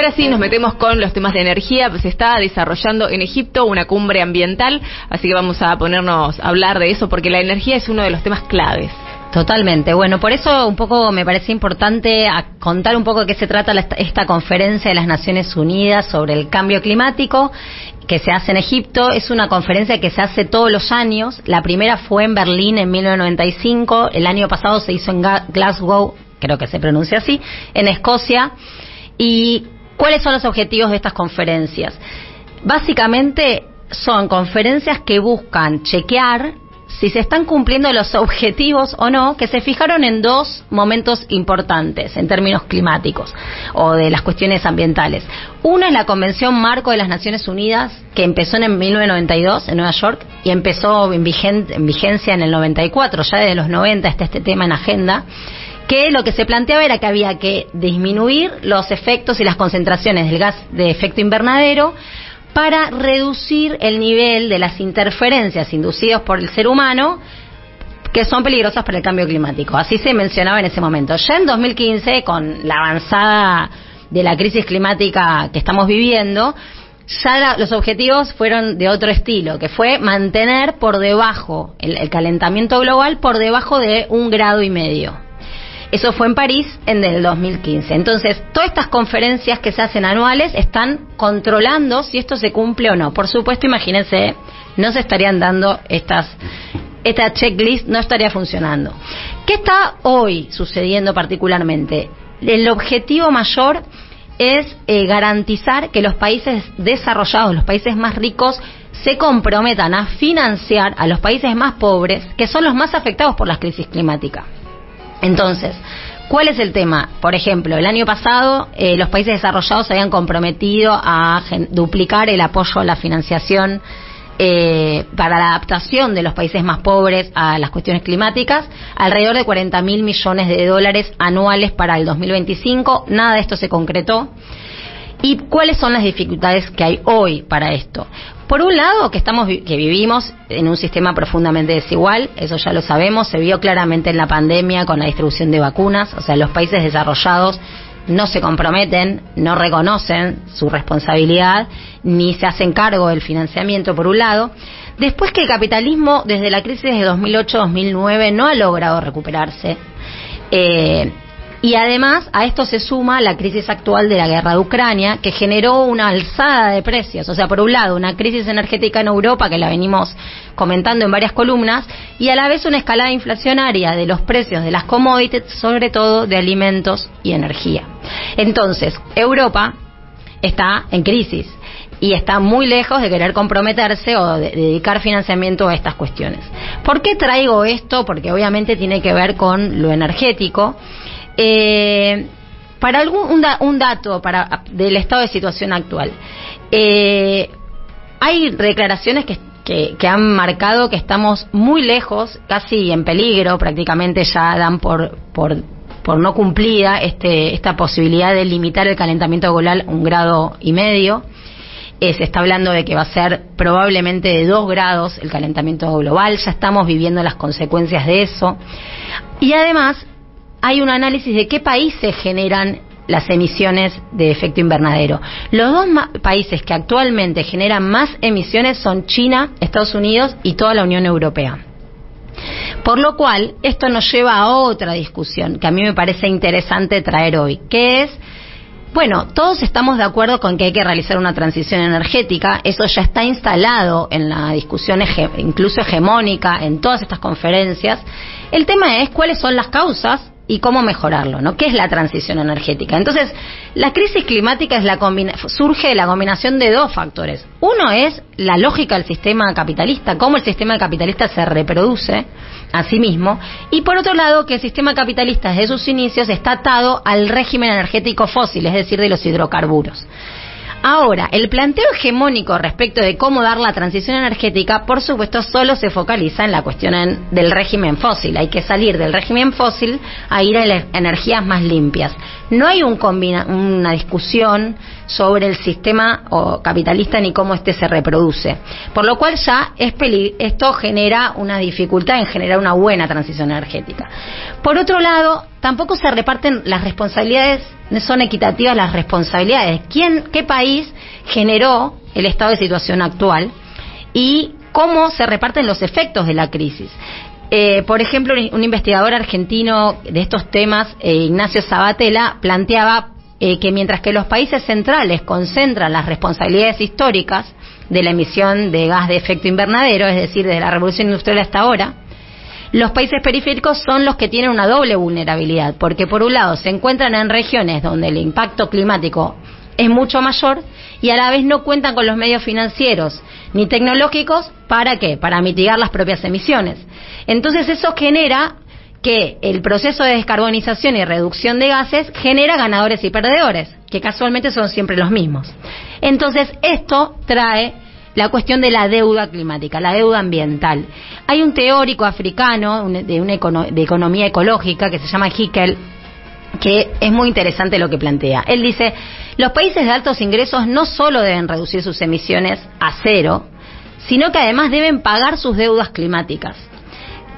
ahora sí nos metemos con los temas de energía. Se está desarrollando en Egipto una cumbre ambiental, así que vamos a ponernos a hablar de eso porque la energía es uno de los temas claves. Totalmente. Bueno, por eso un poco me parece importante contar un poco de qué se trata esta conferencia de las Naciones Unidas sobre el cambio climático que se hace en Egipto. Es una conferencia que se hace todos los años. La primera fue en Berlín en 1995. El año pasado se hizo en Glasgow, creo que se pronuncia así, en Escocia. ¿Y cuáles son los objetivos de estas conferencias? Básicamente son conferencias que buscan chequear si se están cumpliendo los objetivos o no, que se fijaron en dos momentos importantes en términos climáticos o de las cuestiones ambientales. Una es la Convención Marco de las Naciones Unidas, que empezó en 1992 en Nueva York y empezó en vigencia en el 94, ya desde los 90 está este tema en agenda, que lo que se planteaba era que había que disminuir los efectos y las concentraciones del gas de efecto invernadero para reducir el nivel de las interferencias inducidas por el ser humano que son peligrosas para el cambio climático. Así se mencionaba en ese momento. Ya en 2015, con la avanzada de la crisis climática que estamos viviendo, ya los objetivos fueron de otro estilo, que fue mantener por debajo el calentamiento global por debajo de 1,5 grados. Eso fue en París en el 2015. Entonces, todas estas conferencias que se hacen anuales están controlando si esto se cumple o no. Por supuesto, imagínense, no se estarían dando esta checklist, no estaría funcionando. ¿Qué está hoy sucediendo particularmente? El objetivo mayor es garantizar que los países desarrollados, los países más ricos, se comprometan a financiar a los países más pobres, que son los más afectados por la crisis climática. Entonces, ¿cuál es el tema? Por ejemplo, el año pasado los países desarrollados se habían comprometido a duplicar el apoyo a la financiación para la adaptación de los países más pobres a las cuestiones climáticas, alrededor de 40.000 millones de dólares anuales para el 2025. Nada de esto se concretó. ¿Y cuáles son las dificultades que hay hoy para esto? Por un lado, que vivimos en un sistema profundamente desigual, eso ya lo sabemos, se vio claramente en la pandemia con la distribución de vacunas, o sea, los países desarrollados no se comprometen, no reconocen su responsabilidad, ni se hacen cargo del financiamiento, por un lado. Después que el capitalismo, desde la crisis de 2008-2009, no ha logrado recuperarse. Y además a esto se suma la crisis actual de la guerra de Ucrania, que generó una alzada de precios. O sea, por un lado, una crisis energética en Europa, que la venimos comentando en varias columnas, y a la vez una escalada inflacionaria de los precios de las commodities, sobre todo de alimentos y energía. Entonces, Europa está en crisis y está muy lejos de querer comprometerse o de dedicar financiamiento a estas cuestiones. ¿Por qué traigo esto? Porque obviamente tiene que ver con lo energético. Para un dato del estado de situación actual, hay declaraciones que han marcado que estamos muy lejos, casi en peligro, prácticamente ya dan por no cumplida esta posibilidad de limitar el calentamiento global a 1,5 grados. Se está hablando de que va a ser probablemente de 2 grados el calentamiento global. Ya estamos viviendo las consecuencias de eso. Y además hay un análisis de qué países generan las emisiones de efecto invernadero. Los dos países que actualmente generan más emisiones son China, Estados Unidos y toda la Unión Europea. Por lo cual, esto nos lleva a otra discusión que a mí me parece interesante traer hoy, que es, bueno, todos estamos de acuerdo con que hay que realizar una transición energética, eso ya está instalado en la discusión incluso hegemónica en todas estas conferencias. El tema es cuáles son las causas y cómo mejorarlo, ¿no? ¿Qué es la transición energética? Entonces, la crisis climática surge de la combinación de dos factores. Uno es la lógica del sistema capitalista, cómo el sistema capitalista se reproduce a sí mismo, y por otro lado, que el sistema capitalista desde sus inicios está atado al régimen energético fósil, es decir, de los hidrocarburos. Ahora, el planteo hegemónico respecto de cómo dar la transición energética, por supuesto, solo se focaliza en la cuestión del régimen fósil. Hay que salir del régimen fósil a ir a las energías más limpias. No hay una discusión sobre el sistema capitalista ni cómo se reproduce. Por lo cual ya esto genera una dificultad en generar una buena transición energética. Por otro lado, tampoco se reparten las responsabilidades, no son equitativas las responsabilidades. ¿Qué país generó el estado de situación actual? Y cómo se reparten los efectos de la crisis. Por ejemplo, un investigador argentino de estos temas, Ignacio Sabatella, planteaba que mientras que los países centrales concentran las responsabilidades históricas de la emisión de gas de efecto invernadero, es decir, desde la revolución industrial hasta ahora, los países periféricos son los que tienen una doble vulnerabilidad, porque por un lado se encuentran en regiones donde el impacto climático es mucho mayor y a la vez no cuentan con los medios financieros ni tecnológicos. ¿Para qué? Para mitigar las propias emisiones. Entonces eso genera que el proceso de descarbonización y reducción de gases genera ganadores y perdedores, que casualmente son siempre los mismos. Entonces esto trae la cuestión de la deuda climática, la deuda ambiental. Hay un teórico africano de economía ecológica que se llama Hickel, que es muy interesante lo que plantea. Él dice, los países de altos ingresos no solo deben reducir sus emisiones a cero, sino que además deben pagar sus deudas climáticas.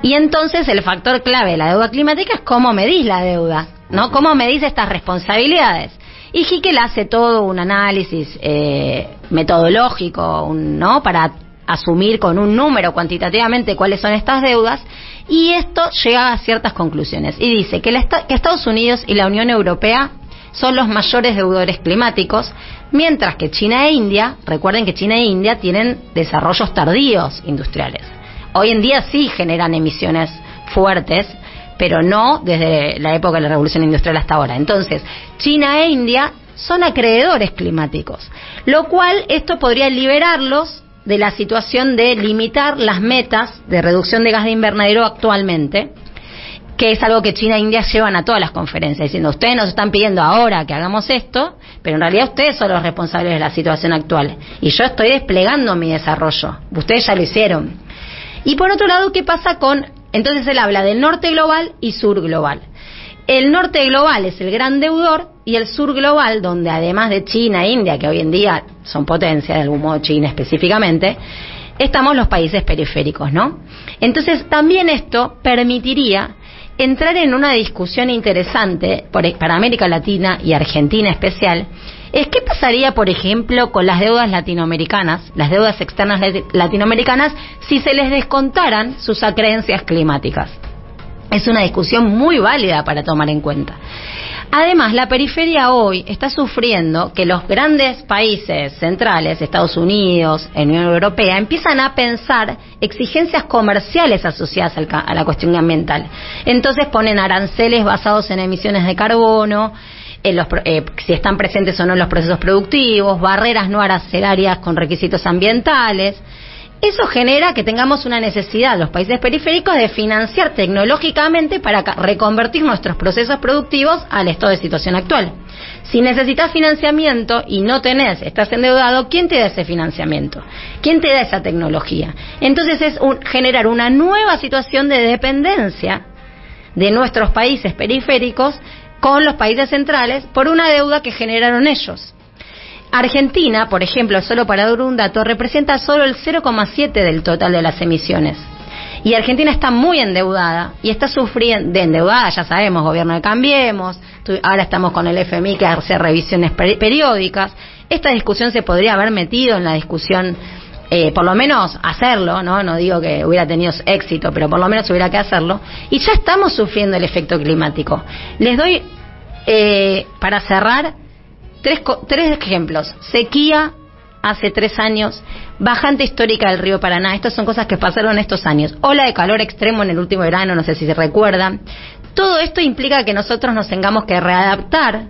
Y entonces el factor clave de la deuda climática es cómo medís la deuda, ¿no? Cómo medís estas responsabilidades. Y Hickel hace todo un análisis metodológico, ¿no? Para asumir con un número cuantitativamente cuáles son estas deudas, y esto llega a ciertas conclusiones. Y dice que Estados Unidos y la Unión Europea son los mayores deudores climáticos, mientras que China e India, recuerden que China e India tienen desarrollos tardíos industriales. Hoy en día sí generan emisiones fuertes, pero no desde la época de la revolución industrial hasta ahora. Entonces, China e India son acreedores climáticos, lo cual esto podría liberarlos de la situación de limitar las metas de reducción de gas de invernadero actualmente, que es algo que China e India llevan a todas las conferencias, diciendo, ustedes nos están pidiendo ahora que hagamos esto, pero en realidad ustedes son los responsables de la situación actual, y yo estoy desplegando mi desarrollo, ustedes ya lo hicieron. Y por otro lado, ¿qué pasa con...? Entonces él habla del norte global y sur global. El norte global es el gran deudor, y el sur global, donde además de China e India, que hoy en día son potencias, de algún modo China específicamente, estamos los países periféricos, ¿no? Entonces también esto permitiría entrar en una discusión interesante para América Latina y Argentina especial, es qué pasaría, por ejemplo, con las deudas latinoamericanas, las deudas externas latinoamericanas, si se les descontaran sus acreencias climáticas. Es una discusión muy válida para tomar en cuenta. Además, la periferia hoy está sufriendo que los grandes países centrales, Estados Unidos, Unión Europea, empiezan a pensar exigencias comerciales asociadas a la cuestión ambiental. Entonces ponen aranceles basados en emisiones de carbono, si están presentes o no en los procesos productivos, barreras no arancelarias con requisitos ambientales. Eso genera que tengamos una necesidad, los países periféricos, de financiar tecnológicamente para reconvertir nuestros procesos productivos al estado de situación actual. Si necesitas financiamiento y no estás endeudado, ¿quién te da ese financiamiento? ¿Quién te da esa tecnología? Entonces es generar una nueva situación de dependencia de nuestros países periféricos con los países centrales por una deuda que generaron ellos. Argentina, por ejemplo, solo para dar un dato, representa solo el 0,7 del total de las emisiones. Y Argentina está muy endeudada y está sufriendo ya sabemos, gobierno de Cambiemos, ahora estamos con el FMI que hace revisiones periódicas. Esta discusión se podría haber metido en la discusión, por lo menos hacerlo, no digo que hubiera tenido éxito, pero por lo menos hubiera que hacerlo. Y ya estamos sufriendo el efecto climático. Les doy, para cerrar, tres ejemplos. Sequía hace 3 años, bajante histórica del río Paraná. Estas son cosas que pasaron estos años. Ola de calor extremo en el último verano, no sé si se recuerdan. Todo esto implica que nosotros nos tengamos que readaptar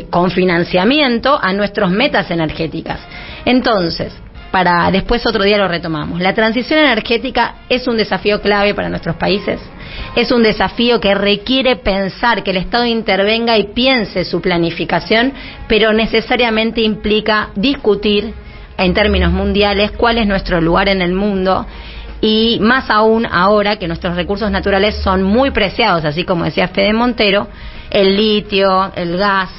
con financiamiento a nuestras metas energéticas. Entonces, después otro día lo retomamos. La transición energética es un desafío clave para nuestros países. Es un desafío que requiere pensar, que el Estado intervenga y piense su planificación, pero necesariamente implica discutir en términos mundiales cuál es nuestro lugar en el mundo, y más aún ahora que nuestros recursos naturales son muy preciados, así como decía Fede Montero, el litio, el gas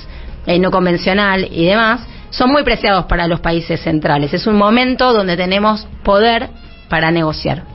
no convencional y demás, son muy preciados para los países centrales. Es un momento donde tenemos poder para negociar.